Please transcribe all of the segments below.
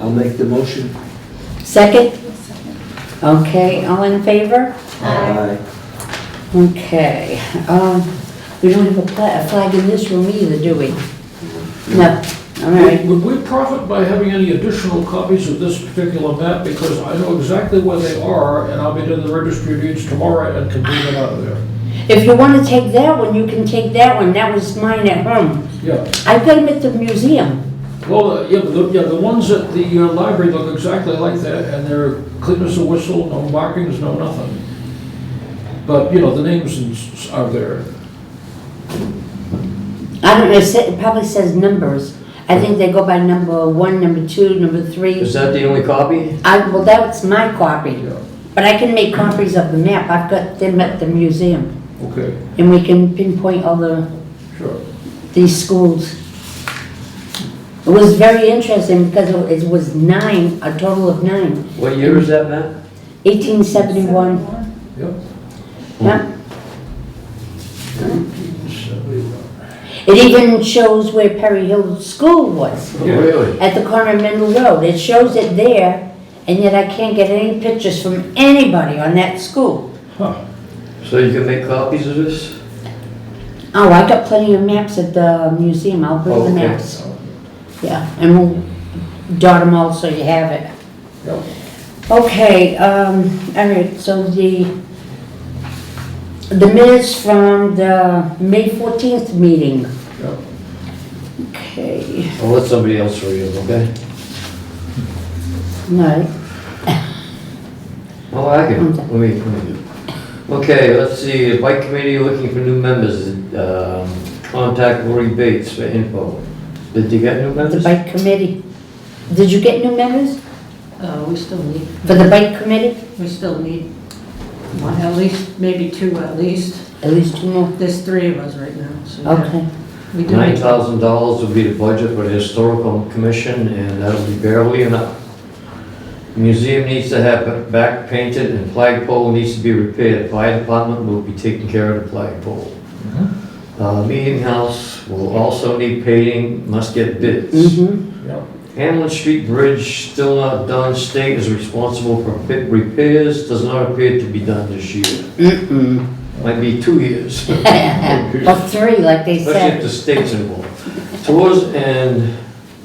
I'll make the motion. Second? Okay, all in favor? Aye. Okay, we don't have a flag in this room either, do we? No, all right. Would we profit by having any additional copies of this particular map? Because I know exactly where they are, and I'll be doing the registry of deeds tomorrow and can bring them out of there. If you want to take that one, you can take that one. That was mine at home. Yeah. I've got them at the museum. Well, the ones at the library look exactly like that, and they're clean as a whistle, no markings, no nothing. But, the names are there. I don't know, it probably says numbers. I think they go by number 1, number 2, number 3. Is that the only copy? Well, that's my copy. Yeah. But I can make copies of the map. I've got them at the museum. Okay, And we can pinpoint all sure. these schools. It was very interesting because it was 9, a total of 9. What year is that, Matt? 1871. Yep. Yeah. It even shows where Perry Hill School was, Oh, really? at the corner of Mendel Road. It shows it there, and yet I can't get any pictures from anybody on that school. Huh. So you can make copies of this? Oh, I got plenty of maps at the museum. I'll bring the Okay. maps. Yeah, and we'll dot them all so you have it. Yep. Okay, all right, so the minutes from the May 14th meeting. Yep. Okay, I'll let somebody else read it, okay? no, Oh, I can, let me do. Okay, let's see, the bike committee looking for new members. Contact Lori Bates for info. Did you get new the members? bike committee. Did you get new members We still need, for the bike committee? we still need one, at least, maybe 2 at least. At least 2 more. There's 3 of us right now, so. yeah. Okay, We do. $9,000 will be the budget for the historical commission, and that'll be barely enough. Museum needs to have it back painted, and flagpole needs to be repaired. Fire department will be taking care of the flagpole. Meeting house will also need painting, must get bids. mm-hmm, Yep. Hamlin Street Bridge, still not done. State is responsible for repairs, does not appear to be done this year. mm-mm. Might be 2 years, Or 3, like they especially if the said. state's involved. Tours and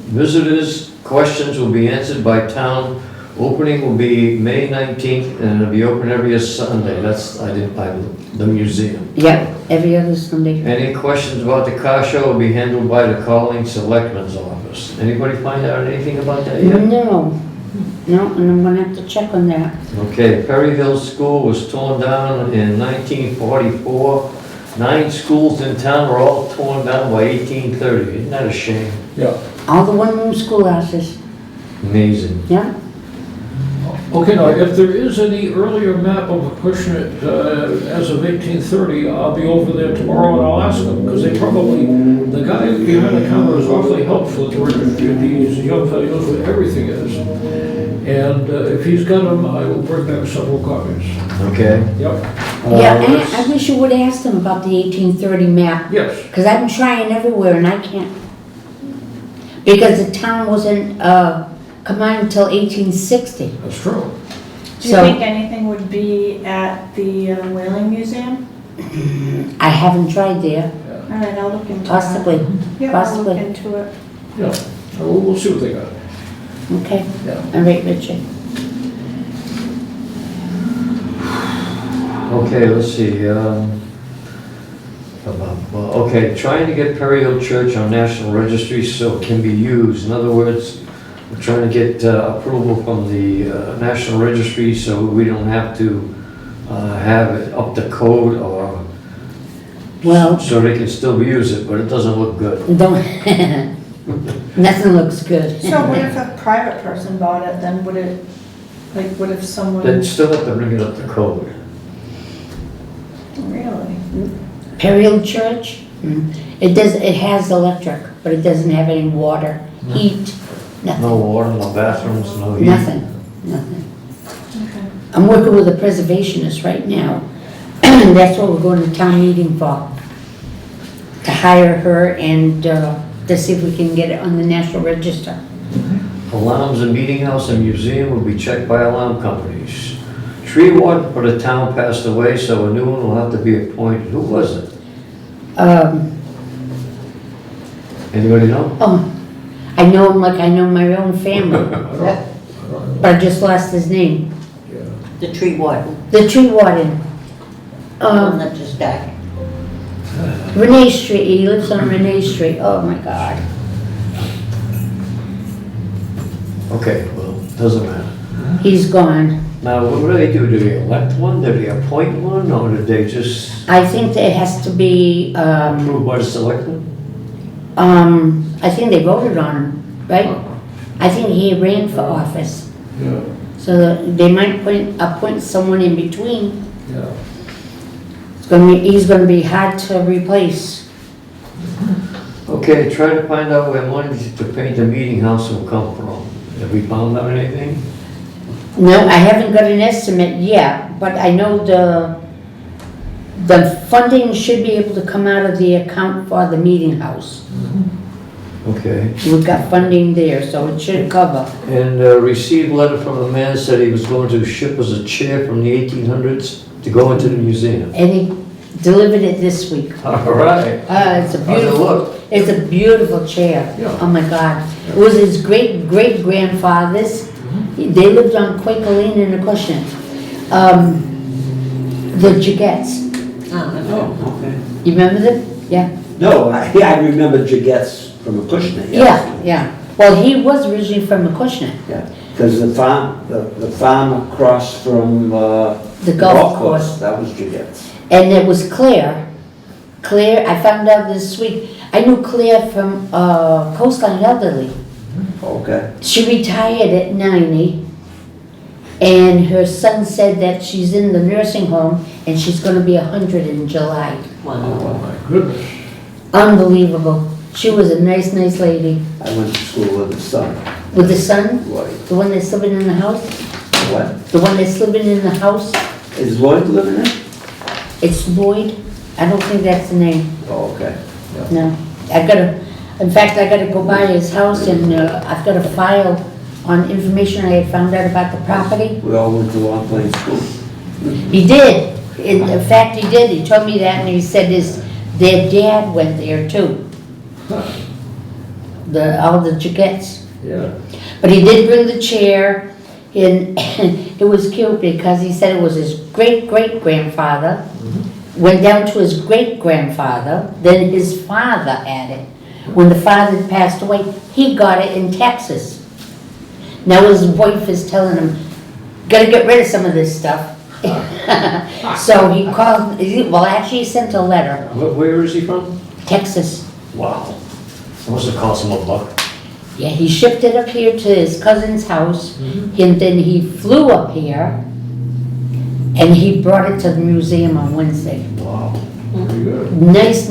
visitors, questions will be answered by town. Opening will be May 19th, and it'll be open every Sunday. That's, the museum. Yep, every other Sunday. Any questions about the car show will be handled by the calling selectman's office. Anybody find out anything about that yet? No, and I'm gonna have to check on that. Okay, Perry Hill School was torn down in 1944. 9 schools in town were all torn down by 1830. Isn't that a shame? Yeah. All the one-room schoolhouses, Amazing. yeah? Okay, now, if there is any earlier map of Acushnet as of 1830, I'll be over there tomorrow and I'll ask them, because the guy behind the counter is awfully helpful at the registry of deeds. The young fellow knows what everything is. And if he's got them, I will bring back several copies. Okay. Yep. Yeah, and I wish you would ask them about the 1830 map, Yes. because I've been trying everywhere and I can't. Because the town wasn't combined until 1860. That's true. Do you So- think anything would be at the Whaling Museum? I haven't tried there, All right, I'll look into that. possibly, Yeah, I'll look possibly. into it. Yeah. We'll see what they got. Okay, Yeah. all right, Richard. Okay, let's see. Okay, trying to get Perry Hill Church on National Registry so it can be used. In other words, we're trying to get approval from the National Registry so we don't have to have it up to code or Well, so they can still use it, but it doesn't look good. don't, nothing looks good. So what if a private person bought it, then would it, like, what if someone, They'd still have to bring it up to code. really? Perry Hill Church, it has electric, but it doesn't have any water, heat, No nothing, water, no bathrooms, no heat. nothing. Okay. I'm working with a preservationist right now. That's what we're going to town meeting for. To hire her and to see if we can get it on the National Register. Alarms in meeting house and museum will be checked by alarm companies. Tree warden for the town passed away, so a new one will have to be appointed. Who was it? Anybody know? Oh, I know him like I know my own family, I don't know. but I just lost his name. Yeah. The tree warden, The tree warden. the one that just died. Renee Street, he lives on Renee Street. Oh my God. Okay, well, doesn't matter. He's gone. Now, what do they do? Do they elect one? Do they appoint one? Or did they just I think that it has to be, approve by the selectmen? I think they voted on him, right? I think he ran for office. Yeah, So that they might appoint someone in between. yeah. He's gonna be hard to replace. Okay, try to find out where money to paint the meeting house will come from. Have we found out anything? No, I haven't got an estimate yet, but I know the funding should be able to come out of the account for the meeting house. Okay. We've got funding there, so it should cover. And received letter from a man said he was going to ship us a chair from the 1800s to go into the museum. And he delivered it this week. All right. It's a How's it beautiful, look? it's a beautiful chair. Yeah. Oh my God. It was his great-great-grandfather's. They lived on Quaker Lane in Acushnet. The Jagettes. Oh, Okay. You remember them? Yeah. No, I remember Jagettes from Acushnet, yes. Yeah. Well, he was originally from Acushnet. Yeah, because the farm across from, The golf course. that was Jagettes. And it was Claire. Claire, I found out this week. I knew Claire from Coastline Elderly. Okay. She retired at 90, and her son said that she's in the nursing home, and she's gonna be 100 in July. Oh, my goodness. Unbelievable. She was a nice lady. I went to school with the son. With the son, Lloyd. the one that's living in the house, What? the one that's living in the house, Is Lloyd living there? it's Lloyd. I don't think that's the name, Oh, okay. no. In fact, I gotta go by his house, and I've got a file on information I had found out about the property. We all went to Long Plain School. He did. In fact, he did. He told me that, and he said their dad went there too. All the Jagettes. Yeah. But he did bring the chair, and it was cute because he said it was his great-great-grandfather, went down to his great-grandfather, then his father had it. When the father passed away, he got it in Texas. Now his wife is telling him, gotta get rid of some of this stuff. So he called, well, actually he sent a letter, Where is he from? Texas. Wow. Must have cost him a buck. Yeah, he shipped it up here to his cousin's house, and then he flew up here, and he brought it to the museum on Wednesday. Wow. Pretty good. Nice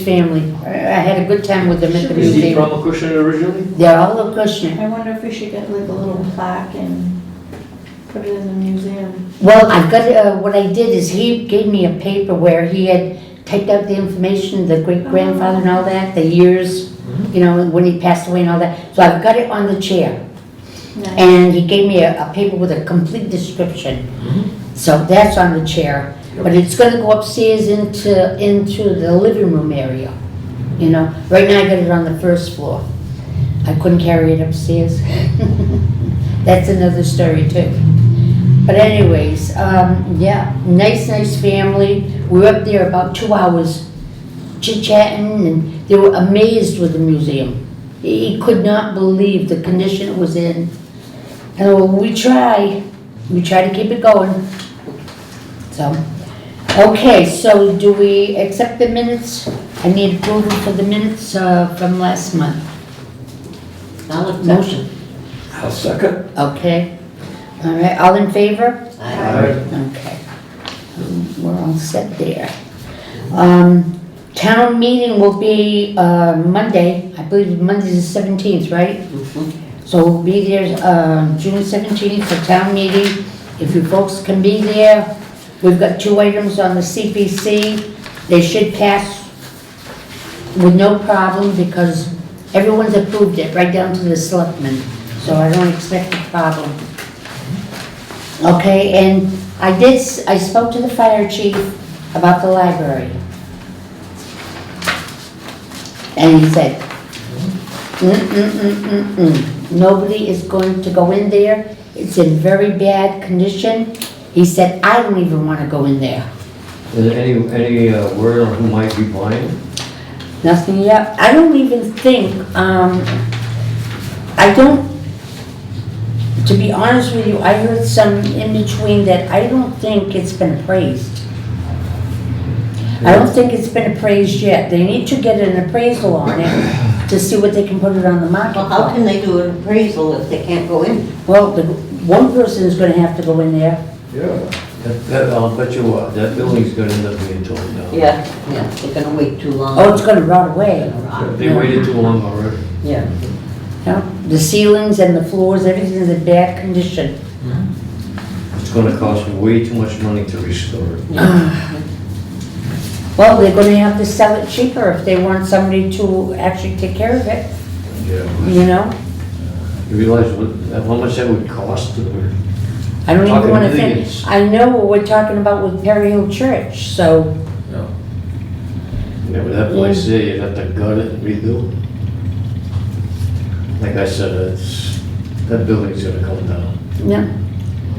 family. I had a good time with them at the Is he from museum. Acushnet originally? They're all Acushnet. I wonder if we should get like a little plaque and put it in the museum. Well, I've got, what I did is he gave me a paper where he had typed out the information, the great-grandfather and all that, the years, you know, when he passed away and all that. So I've got it on the chair. Nice. And he gave me a paper with a complete description. So that's on the chair. But it's gonna go upstairs into the living room area, you know. Right now I got it on the first floor. I couldn't carry it upstairs. That's another story too. But anyways, yeah, nice family. We were up there about 2 hours chit-chatting, and they were amazed with the museum. He could not believe the condition it was in. And we try to keep it going. So, okay, so do we accept the minutes? I need approval for the minutes from last month. I'll accept Motion, I'll second. okay. All right, all in favor? Aye. Okay. We're all set there. Town meeting will be Monday, I believe Monday's the 17th, right? So we'll be there June 17th for town meeting. If you folks can be there, we've got 2 items on the CPC. They should pass with no problem because everyone's approved it, right down to the selectmen. so I don't expect a problem. Okay, and I spoke to the fire chief about the library. And he said, nobody is going to go in there. It's in very bad condition. He said, I don't even want to go in there. Is there any word on who might be buying? Nothing yet. I don't even think, I don't, to be honest with you, I heard some in between that I don't think it's been appraised. I don't think it's been appraised yet. They need to get an appraisal on it to see what they can put it on the market Well, how for. can they do an appraisal if they can't go in? Well, one person is gonna have to go in there. Yeah. I'll bet you what, that building's gonna end up being torn down. Yeah, they're gonna wait too long. Oh, it's gonna rot away. They waited too long already. Yeah. Yeah. The ceilings and the floors, everything's in bad condition. It's gonna cost way too much money to restore it. Well, they're gonna have to sell it cheaper if they want somebody to actually take care of it, Yeah. you know? You realize how much that would cost to I don't even Talking wanna think, millions. I know what we're talking about with Perry Hill Church, so, Yeah, but that place there, you'd have to gut it and rebuild. Like I said, that building's gonna come down. yeah.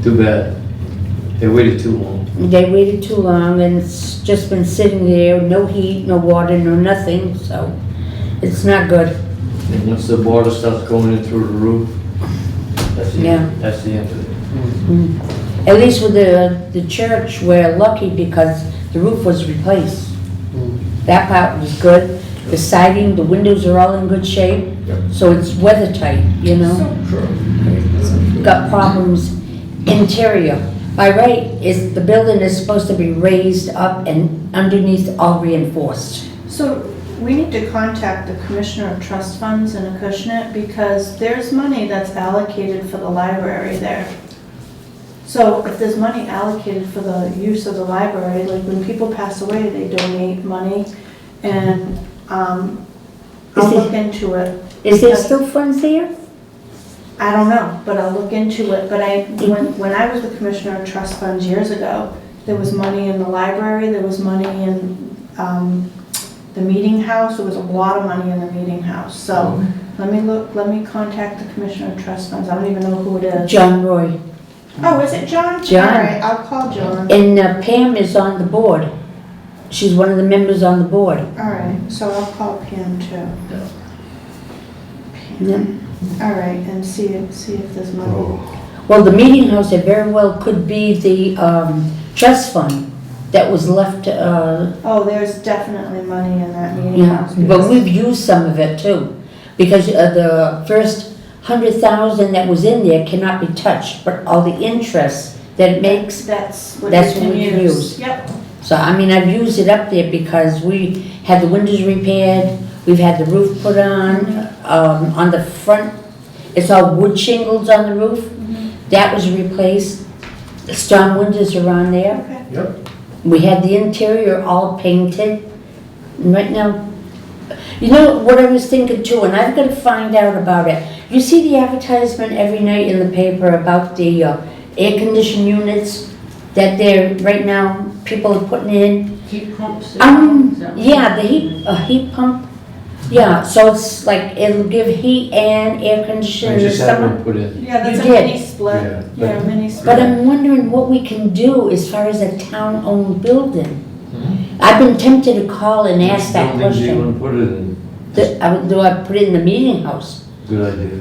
Too bad. They waited too long. They waited too long and it's just been sitting there, no heat, no water, no nothing, so it's not good. And once the water starts going in through the roof, that's the Yeah. end, that's the end of it. At least with the church, we're lucky because the roof was replaced. That part was good. The siding, the windows are all in good shape, so it's weather tight, you know? Got problems interior. By right, the building is supposed to be raised up and underneath all reinforced. So we need to contact the Commissioner of Trust Funds in Acushnet because there's money that's allocated for the library there. So if there's money allocated for the use of the library, like when people pass away, they donate money and I'll look into it. Is there still funds there? I don't know, but I'll look into it. But when I was the Commissioner of Trust Funds years ago, there was money in the library, there was money in the meeting house, there was a lot of money in the meeting house. So let me contact the Commissioner of Trust Funds. I don't even know who it is. John Roy. Oh, is it John? John. All right, I'll call John. And Pam is on the board. She's one of the members on the board. All right, so I'll call Pam too. Yeah. All right, and see if there's money. Well, the meeting house, it very well could be the trust fund that was left, Oh, there's definitely money in that meeting yeah, house. but because- we've used some of it too. Because the first 100,000 that was in there cannot be touched, but all the interest that it makes, That's what That's you can what we use. use. Yep. so I mean, I've used it up there because we had the windows repaired, we've had the roof put on the front, it's all wood shingles on the roof. That was replaced. The storm windows are on there. Okay. Yep. We had the interior all painted. And right now, you know what I was thinking too, and I've got to find out about it. You see the advertisement every night in the paper about the air conditioned units that they're, right now, people are putting in? Heat pumps. Yeah, the heat pump. Yeah, so it's like, it'll give heat and air I conditioning in the just had summer. one put in. Yeah, that's You a did. mini split. Yeah, Yeah, but- mini split. But I'm wondering what we can do as far as a town-owned building. I've been tempted to call and ask that Buildings you question. wanna put it in, Do I put it in the meeting house? good idea.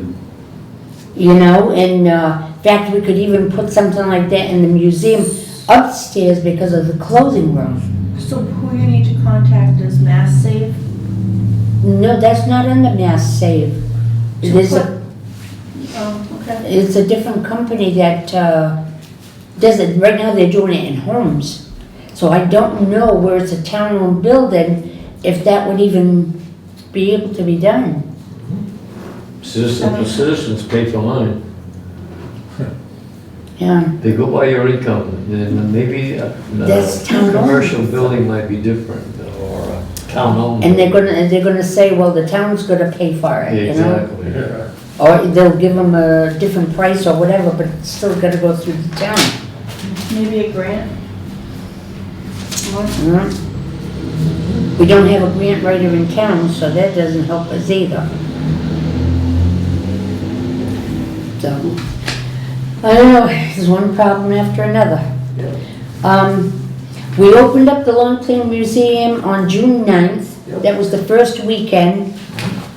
You know, and in fact, we could even put something like that in the museum upstairs because of the clothing room. So who you need to contact is Mass Save? No, that's not under Mass Save. To There's put- a, Oh, okay. it's a different company that does it. Right now, they're doing it in homes. So I don't know where it's a town-owned building, if that would even be able to be done. Citizens pay for mine. Yeah, They go by your income, and maybe That's a town-owned. commercial building might be different, or town-owned. and they're gonna say, well, the town's gonna pay for it, you know? Exactly. Or they'll give them a different price or whatever, but it's still gotta go through the town. Maybe a grant? Or- Mm. We don't have a grant writer in town, so that doesn't help us either. So, I don't know, there's one problem after another. We opened up the Long Plain Museum on June 9th. That was the first weekend,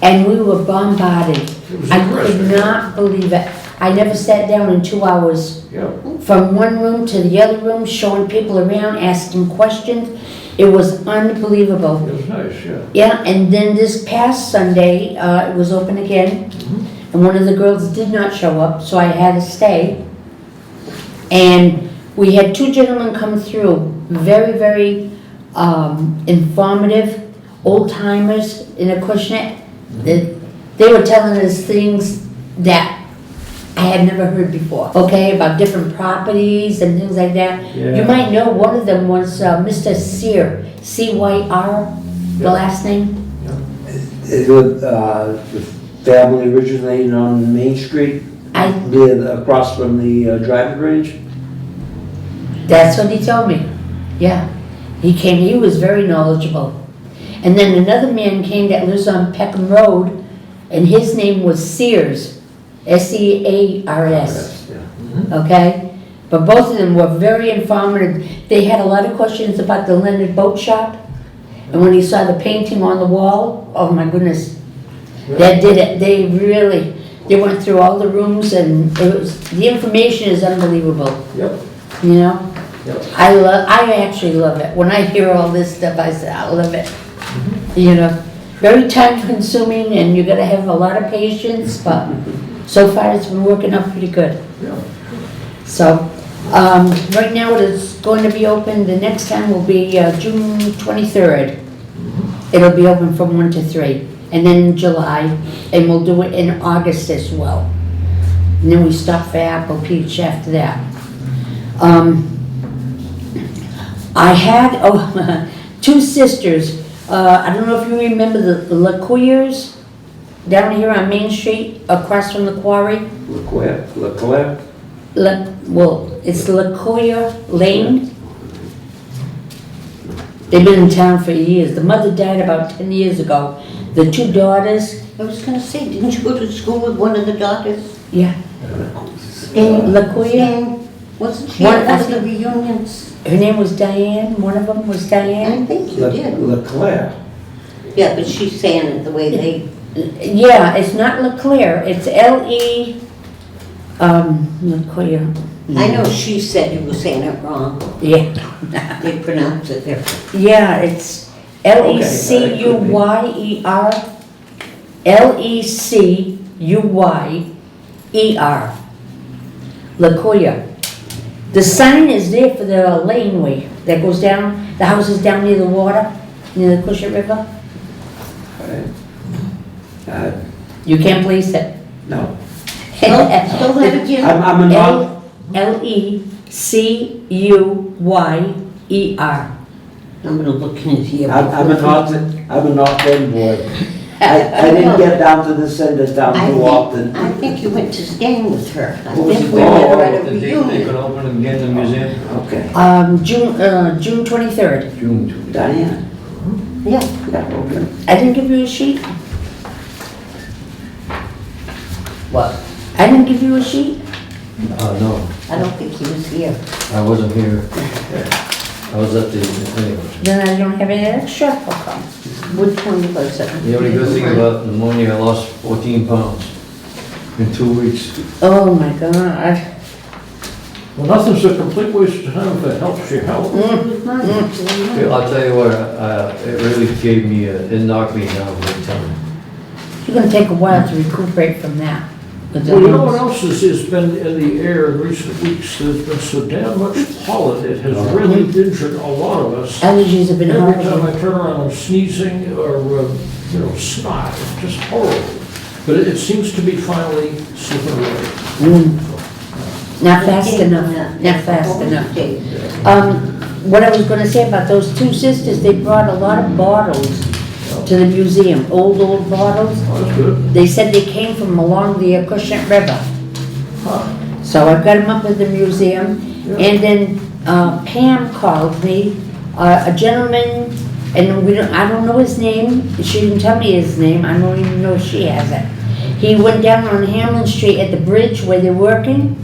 and we were bombarded. It was I could interesting. not believe it. I never sat down in 2 hours. Yeah. From one room to the other room, showing people around, asking questions. It was unbelievable. It was nice, yeah. Yeah, and then this past Sunday, it was open again, and one of the girls did not show up, so I had to stay. And we had two gentlemen come through, very, very informative, old timers in Acushnet. They were telling us things that I had never heard before, okay, about different properties and things like that. You Yeah. might know one of them was Mr. Cyr, C-Y-R, the Yeah. last name. It was, the family originated on Main Street, across from the driving range. That's what he told me, yeah. He was very knowledgeable. And then another man came that lives on Peckham Road, and his name was Sears, S-E-A-R-S. Yeah. Okay? But both of them were very informative. They had a lot of questions about the Leonard Boat Shop. And when he saw the painting on the wall, oh my goodness, that did it. They went through all the rooms, and the information is unbelievable, Yep, you know? yep. I actually love it. When I hear all this stuff, I say, I love it. You know, very time consuming, and you gotta have a lot of patience, but so far it's been working out pretty good. Yeah. So, right now it is going to be open, the next time will be June 23rd. It'll be open from 1 to 3, and then in July, and we'll do it in August as well. And then we stop for Apple Peach after that. I had, two sisters, I don't know if you remember the LaCours down here on Main Street, across from the quarry. Leclerc? Well, it's LaCour Lane. They've been in town for years. The mother died about 10 years ago. The two daughters, I was gonna say, didn't you go to school with one of the daughters? yeah, And LaCour. wasn't she One- at I one of the think- reunions? Her name was Diane, one of them was Diane. I think you did. Leclerc. Yeah, but she's saying it the way they, Yeah, it's not LeClaire, it's L-E, LaCour. I know she said you were saying it wrong. Yeah, They pronounce it different. yeah, it's L-E-C-U-Y-E-R, L-E-C-U-Y-E-R, LaCour. The sign is there for the laneway that goes down, the house is down near the water, near the Acushnet River. You can't place it. No. Spell that again. I'm a non, L-E-C-U-Y-E-R. I'm gonna look in here. I'm a North End boy. I didn't get down to this end of town too often. I think you went to staying with her. I What was think it we met her at a The date they reunion. could open again the museum? Okay. June 23rd. June 2. Diane? Yeah, Yeah, okay. I didn't give you a sheet? what? I didn't give you a sheet? No, I don't think he was here. I wasn't here. I was at the, anyway. Then I don't have any extra. How come? Which one was it? The only good thing about pneumonia, I lost 14 pounds in 2 weeks. Oh my God. Well, nothing's a complete waste of time if it helps your health. Yeah, I'll tell you what, it really gave me, it knocked me down big time. It's gonna take a while to recuperate from that. But Well, you know what else has been in the air in recent weeks? There's been so damn much pollen, it has really injured a lot of us. Allergies have been Every time horrible. I turn around, I'm sneezing or, snot, it's just horrible. But it seems to be finally slipping away. Not fast enough, not fast enough. What I was gonna say about those two sisters, they brought a lot of bottles to the museum, old bottles. Oh, that's good. They said they came from along the Acushnet River. Huh. So I've got them up at the museum. Yeah. And then Pam called me, a gentleman, and I don't know his name. She didn't tell me his name. I don't even know if she has it. He went down on Hamlin Street at the bridge where they're working,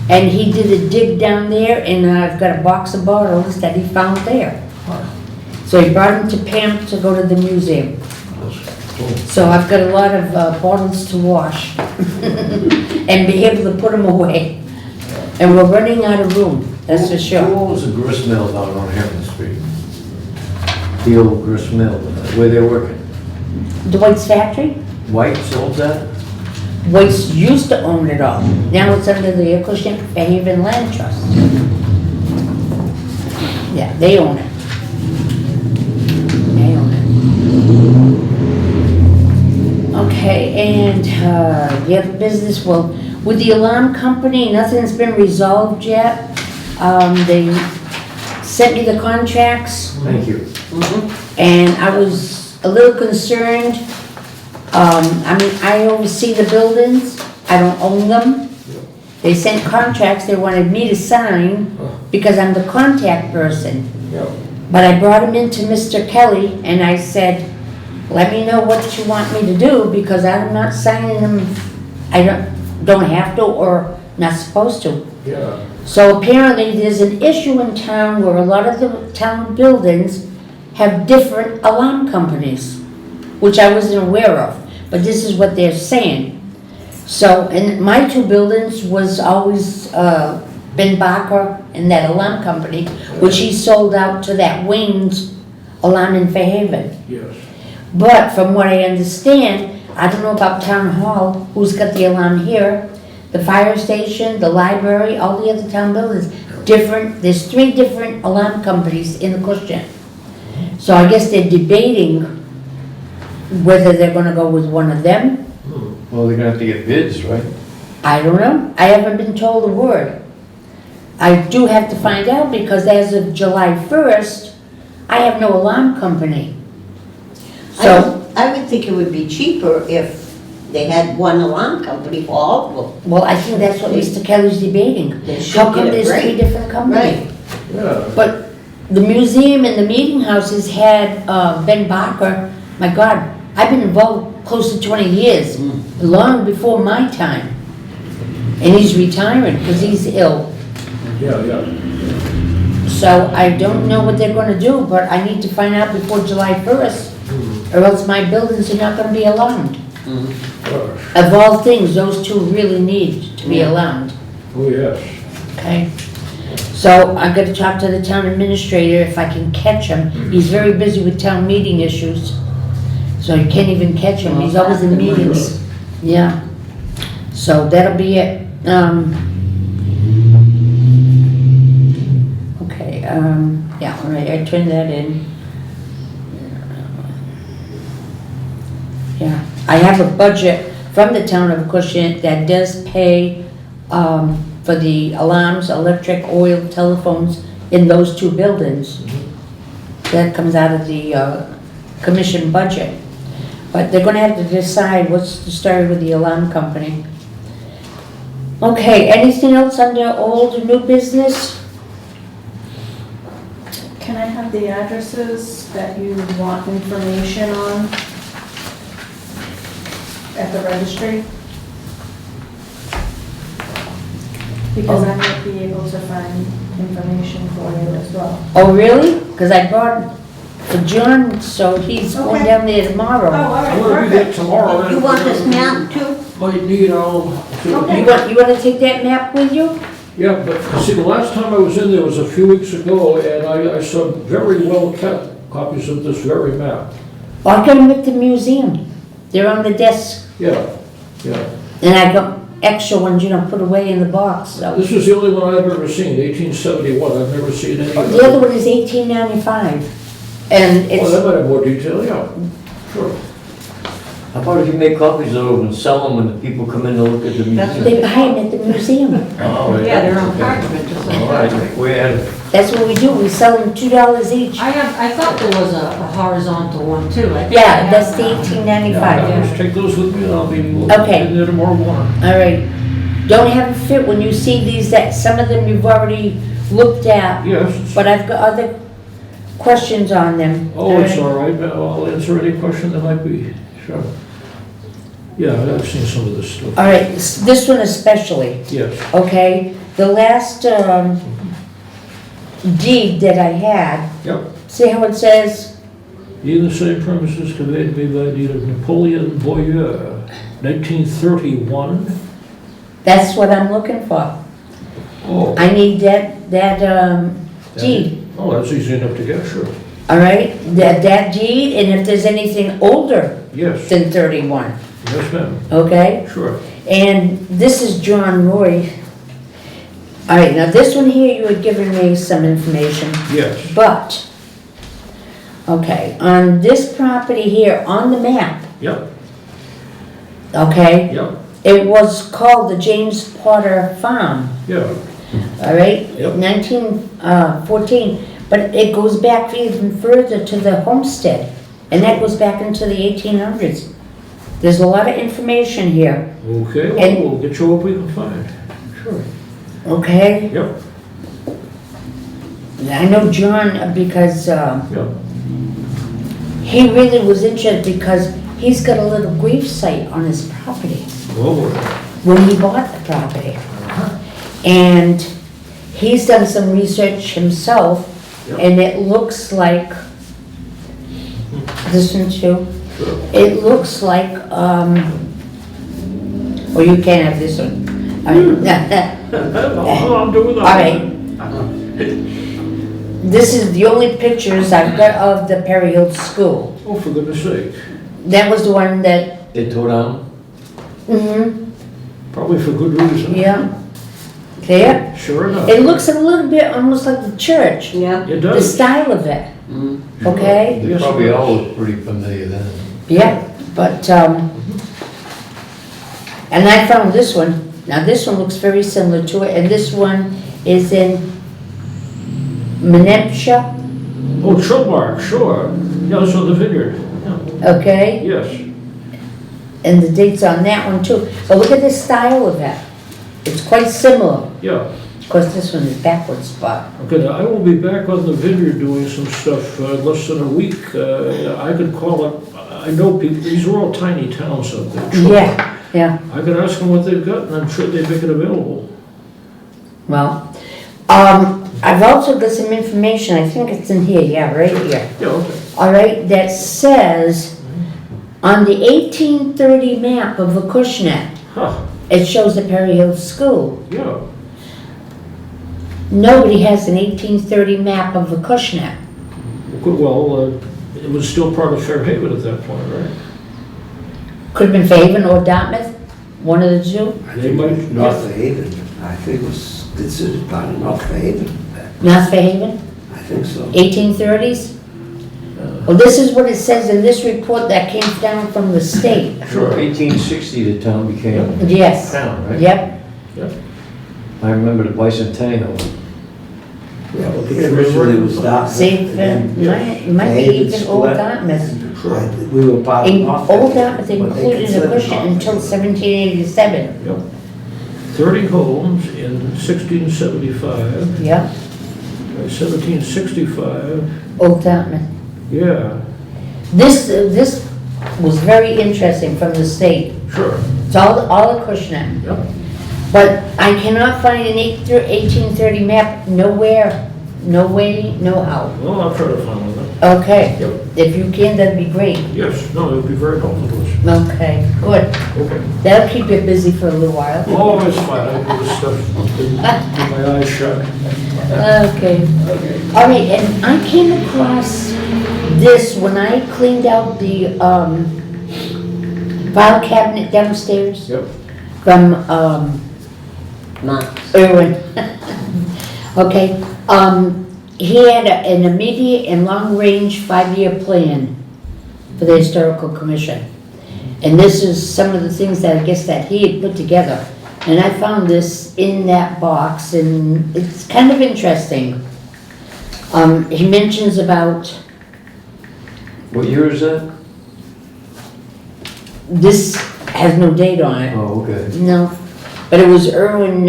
and he did a dig down there, and I've got a box of bottles that he found there. Huh. So he brought them to Pam to go to the museum. That's cool. So I've got a lot of bottles to wash and be able to put them away. And we're running out of room, that's for Who sure. owns the grist mill down on Hampton Street? The old grist mill, where they're working? Dwight's factory? White's owns that? Dwight's used to own it all. Now it's under the Acushnet Fairhaven Land Trust. Yeah, they own it. They own it. Okay, and the other business, well, with the alarm company, nothing's been resolved yet. They sent me the contracts, Thank you. and I was a little concerned. I mean, I oversee the buildings, I don't own them. They sent contracts they wanted me to sign because I'm the contact person. Yeah. But I brought them into Mr. Kelly and I said, let me know what you want me to do because I'm not signing them, I don't have to or not supposed to. Yeah. So apparently there's an issue in town where a lot of the town buildings have different alarm companies, which I wasn't aware of, but this is what they're saying. So, and my two buildings was always Ben Barker and that alarm company, which he sold out to that Wayne's Alarm in Fairhaven. Yes. But from what I understand, I don't know about town hall, who's got the alarm here, the fire station, the library, all the other town buildings, different, there's 3 different alarm companies in the Acushnet. So I guess they're debating whether they're gonna go with one of them. Well, they're gonna have to get bids, right? I don't know, I haven't been told a word. I do have to find out because as of July 1st, I have no alarm company. So, I would think it would be cheaper if they had one alarm company for all of them. well, I think that's what Mr. Kelly's debating. They should How come get it there's 3 right. different companies? Right. Yeah. But the museum and the meeting houses had Ben Barker. My God, I've been involved close to 20 years, long before my time. And he's retiring because he's ill. Yeah, yeah. So I don't know what they're gonna do, but I need to find out before July 1st, or else my buildings are not gonna be alarmed. Gosh. Of all things, those 2 really need to be alarmed, Oh, yes. okay? So I've got to talk to the town administrator if I can catch him. He's very busy with town meeting issues, so you can't even catch him. He's always in meetings. Yeah. So that'll be it. Okay, yeah, all right, I turned that in. Yeah, I have a budget from the town of Acushnet that does pay, for the alarms, electric, oil, telephones in those 2 buildings. That comes out of the, commission budget. But they're gonna have to decide what's the story with the alarm company. Okay, anything else under old or new business? Can I have the addresses that you want information on at the registry? Because I might be able to find information for you as well. Oh, really? Because I brought for John, so he's going Okay. down there tomorrow. all I'm gonna be there tomorrow. You want this map too? Might need, Okay. You wanna take that map with you? yeah, but see, the last time I was in there was a few weeks ago, and I saw very well kept copies of this very map. I got them at the museum. They're on the desk. Yeah, yeah. And I got extra ones, put away in the box, so. This is the only one I've ever seen, 1871. I've never seen any of The other one is 1895. And Oh, that it's, might have more detail, yeah. Sure. How about if you make copies of them and sell them when the people come in to look at the That's museum? They buy them at the museum. Oh, Yeah, they're on okay. parchment, just like All that. right, we had, That's what we do, we sell them $2 each. I thought there was a horizontal one too. I think I Yeah, have that's the that. $18.95. I'll just take those with me and I'll be Okay. in there tomorrow morning. All right. Don't have a fit when you see these, that some of them you've already looked at, Yes. but I've got other questions on them. Oh, it's all right, I'll answer any question that might be, sure. Yeah, I've seen some of this stuff. All right, this one especially, Yes, okay? The last deed that I had, yep. see how it says, In the same premises conveyed to me by deed of Napoleon Boyer, 1931. that's what I'm looking for. Oh, I need that deed, oh, that's easy enough to get, sure. all right? That deed, and if there's anything older Yes, than 31, yes, ma'am, okay? sure. And this is John Roy. All right, now this one here, you had given me some information, Yes, but, okay, on this property here, on the map, yep, okay, yep, it was called the James Potter Farm, yeah, all right? Yep. 1914, but it goes back even further to the homestead, and that goes back into the 1800s. There's a lot of information here, okay, And- well, we'll get you what we can find, sure, okay? yep, I know John because yep, he really was interested because he's got a little grave site on his property well, when he bought the property. And he's done some research himself, Yep. and it looks like, this one too, sure. it looks like, well, you can't have this one. I'm doing that. All right. This is the only pictures I've got of the Perry Hill School. Oh, for goodness sake, That was the one that, they tore down? probably for good reason. yeah. There. Sure enough, It looks a little bit almost like the church, Yeah. it the does. style of it, okay? They Yes, probably sir. all was pretty familiar then. Yeah, but, and I found this one. Now, this one looks very similar to it, and this one is in Menepsha, Oh, Trillmark, sure, yeah, that's on the vineyard, yeah. okay? Yes, And the dates on that one too. But look at the style of it. It's quite similar. yeah. Of course, this one is backwards, but, Okay, now I will be back on the vineyard doing some stuff less than a week. I could call up, I know people, these are all tiny towns up there. yeah, yeah. I could ask them what they've got, and I'm sure they'd make it available. Well, I've also got some information, I think it's in here, yeah, right here. Yeah, okay. All right, that says, on the 1830 map of Acushnet, Huh, it shows the Perry Hill School. yeah. Nobody has an 1830 map of Acushnet. Good, well, it was still part of Fairhaven at that point, right? Could have been Fairhaven or Dartmouth, one of the two. I They think might- North Haven, I think was considered part of North Haven. North Fairhaven, I think so. 1830s. Well, this is what it says in this report that came down from the state. Sure. 1860 the town became Yes, town, right? yep. I remember the bicentennial. Yeah, look at Originally it was Dartmouth. See, and then might be Fairhaven even Old split. Dartmouth. Sure. We were part of In North Old Haven, Dartmouth but they included considered Acushnet North until Haven. 1787. Yep. 30 homes in 1675, Yep, 1765, Old Dartmouth. yeah, This was very interesting from the state. sure, It's all Acushnet. yep. But I cannot find an 1830 map nowhere, no way, no how. Well, I'll try to find one. Okay, Yep. if you can, that'd be great. Yes, no, it would be very helpful to us. Okay, good. Okay. That'll keep you busy for a little while. Oh, it's fine, I do this stuff with my eyes shut. Okay. All right, and I came across this when I cleaned out the file cabinet downstairs Yep, from Mark. Irwin. Okay, he had an immediate and long-range 5-year plan for the Historical Commission. And this is some of the things that I guess that he had put together. And I found this in that box, and it's kind of interesting. He mentions about, What year is that? this has no date on it. Oh, okay. No, but it was Irwin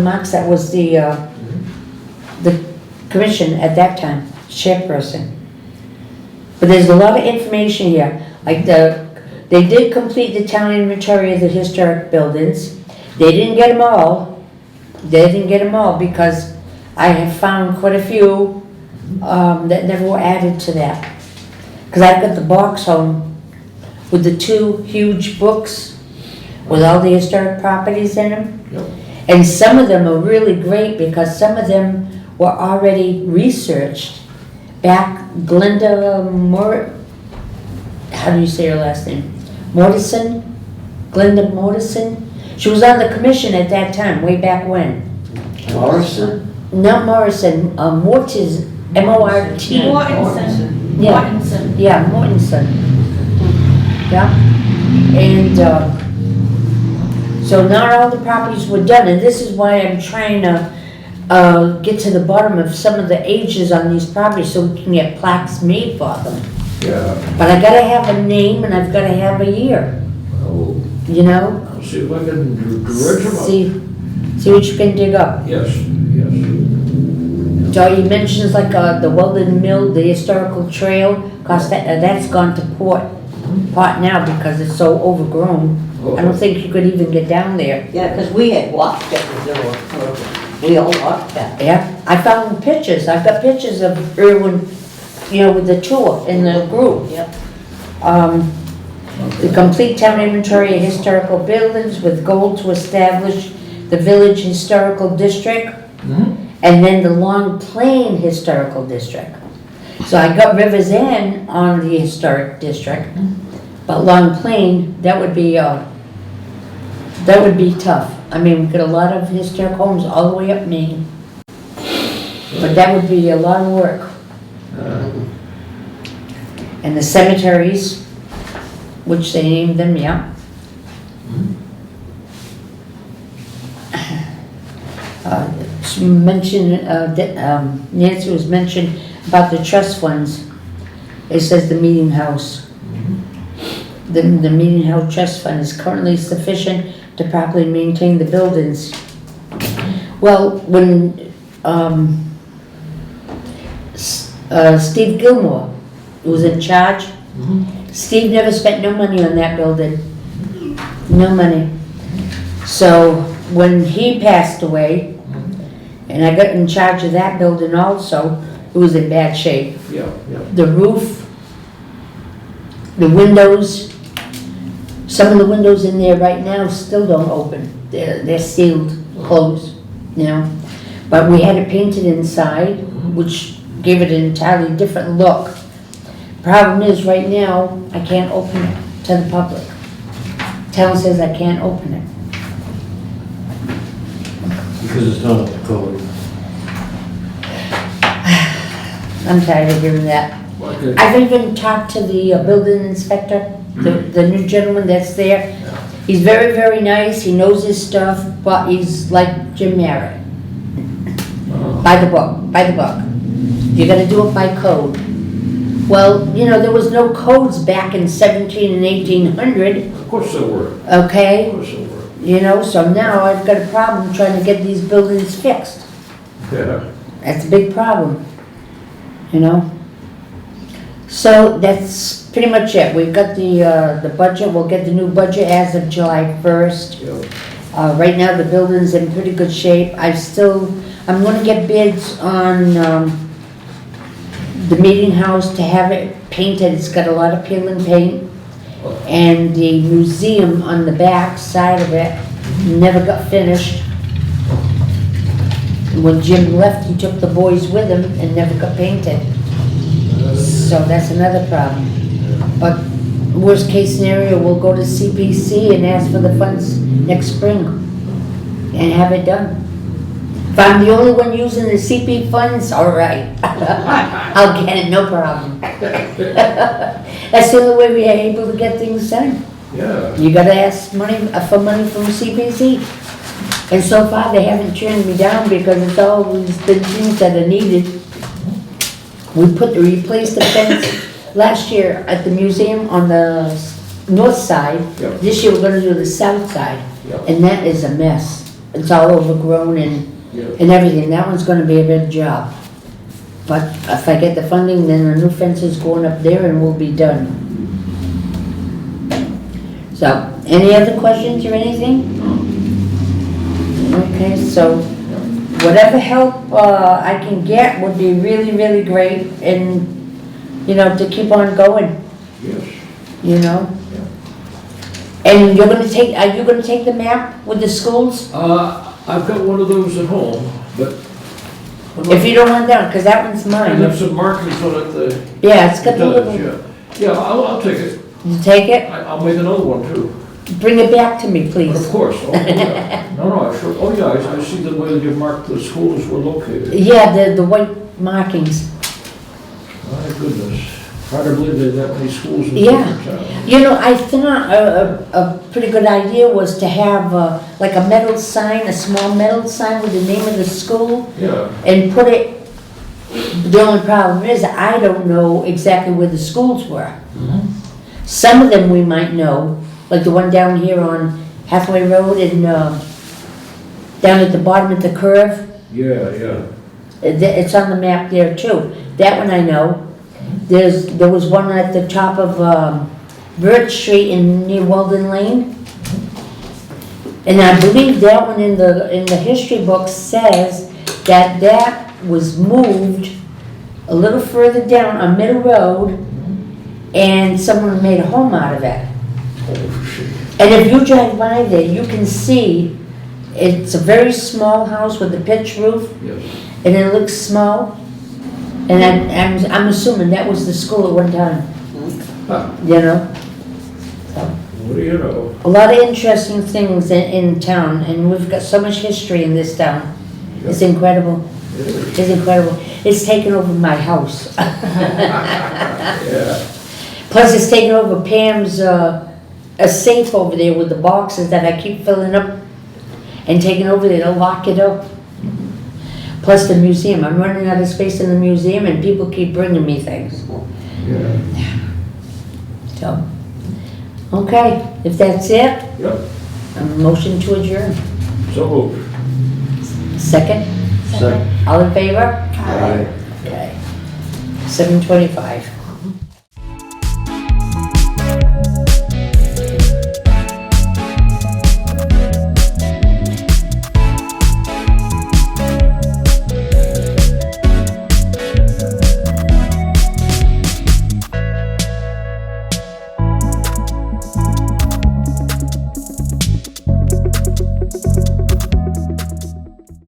Marks that was the commission at that time, chairperson. But there's a lot of information here, like they did complete the town inventory of the historic buildings. They didn't get them all. They didn't get them all because I have found quite a few that never were added to that. Because I've got the box home with the 2 huge books with all the historic properties in them. Yep. And some of them are really great because some of them were already researched back. Glenda how do you say her last name? Mortison? Glenda Mortison? She was on the commission at that time, way back when. Morrison? Not Morrison, Mortis, M-O-R-T. Mortensen. Yeah. Mortensen. Yeah, Mortensen. Yeah, and so not all the properties were done, and this is why I'm trying to get to the bottom of some of the ages on these properties so we can get plaques made for them. Yeah. But I gotta have a name and I've gotta have a year, I'll you know? see if I can dredge them up. See what you can dig up. Yes, yes. So he mentions like the Weldon Mill, the historical trail, cause that's gone to pot now because it's so overgrown. I don't think you could even get down there. Yeah, because we had walked it, we all walked that. Yeah, I found pictures, I've got pictures of Irwin, you know, with the tour in the group. Yep. The complete town inventory of historical buildings with goal to establish the village historical district, and then the Long Plain Historical District. So I got Rivers End on the historic district, but Long Plain, that would be tough. I mean, we've got a lot of historic homes all the way up Maine, but that would be a lot of work. And the cemeteries, which they named them, yeah. She mentioned, Nancy was mentioned about the trust funds. It says the meeting house. The meeting house trust fund is currently sufficient to properly maintain the buildings. Well, when Steve Gilmore was in charge, Steve never spent no money on that building. No money. So when he passed away, and I got in charge of that building also, it was in bad shape. Yeah, yeah. The roof, the windows, some of the windows in there right now still don't open. They're sealed, closed, you know. But we had it painted inside, which gave it an entirely different look. Problem is, right now, I can't open it to the public. Town says I can't open it. Because it's not up to code. I'm tired of hearing that. Okay. I've even talked to the building inspector, the new gentleman that's there. He's very, very nice, he knows his stuff, but he's like Jim Merritt. By the book, by the book. You gotta do it by code. Well, you know, there was no codes back in 17 and 1800, Of course there were, okay? of course there were. You know, so now I've got a problem trying to get these buildings fixed. Yeah. That's a big problem, you know? So that's pretty much it. We've got the budget, we'll get the new budget as of July 1st. Yeah. Right now, the building's in pretty good shape. I'm gonna get bids on the meeting house to have it painted. It's got a lot of peel and paint. And the museum on the back side of it never got finished. When Jim left, he took the boys with him and never got painted. So that's another problem. But worst case scenario, we'll go to CPC and ask for the funds next spring and have it done. If I'm the only one using the CP funds, all right. I'll get it, no problem. That's the only way we are able to get things done. Yeah. You gotta ask for money from CPC. And so far, they haven't turned me down because it's always been things that are needed. We replaced the fence last year at the museum on the north side. Yep. This year, we're gonna do the south side, Yep. and that is a mess. It's all overgrown and Yeah. everything. That one's gonna be a big job. But if I get the funding, then a new fence is going up there and we'll be done. So, any other questions or anything? Okay, so whatever help I can get would be really, really great and, to keep on going, Yes. And are you gonna take the map with the schools? I've got one of those at home, but. If you don't want that, because that one's I have mine. some markings on it, Yeah, it's got the does, little, yeah. Yeah, I'll take it. you take it? I'll make another one too. Bring it back to me, But please. of course, oh, yeah. No, I sure, oh yeah, I see the way you marked the schools were located. Yeah, the white markings. My goodness, hard to believe there's that many schools in Yeah. different towns. I thought a pretty good idea was to have like a metal sign, a small metal sign with the name of the school, Yeah, and put it, the only problem is, I don't know exactly where the schools were. Some of them we might know, like the one down here on Hathaway Road and down at the bottom of the curve. yeah. It's on the map there too. That one I know. There was one at the top of Birch Street in near Weldon Lane. And I believe that one in the history book says that was moved a little further down on Middle Road and someone made a home out of it. And if you drive by there, you can see it's a very small house with a pitch roof. Yes. And it looks small, and I'm assuming that was the school at one time, Huh, what do you know? A lot of interesting things in town, and we've got so much history in this town. It's incredible, It is. it's incredible. It's taken over my house. Yeah, Plus, it's taken over Pam's, a safe over there with the boxes that I keep filling up and taking over there to lock it up. Plus the museum, I'm running out of space in the museum and people keep bringing me things. yeah, So, okay, if that's it, yep, a motion to adjourn. so moved. Second? Second. All in favor? Aye. Okay. 7:25.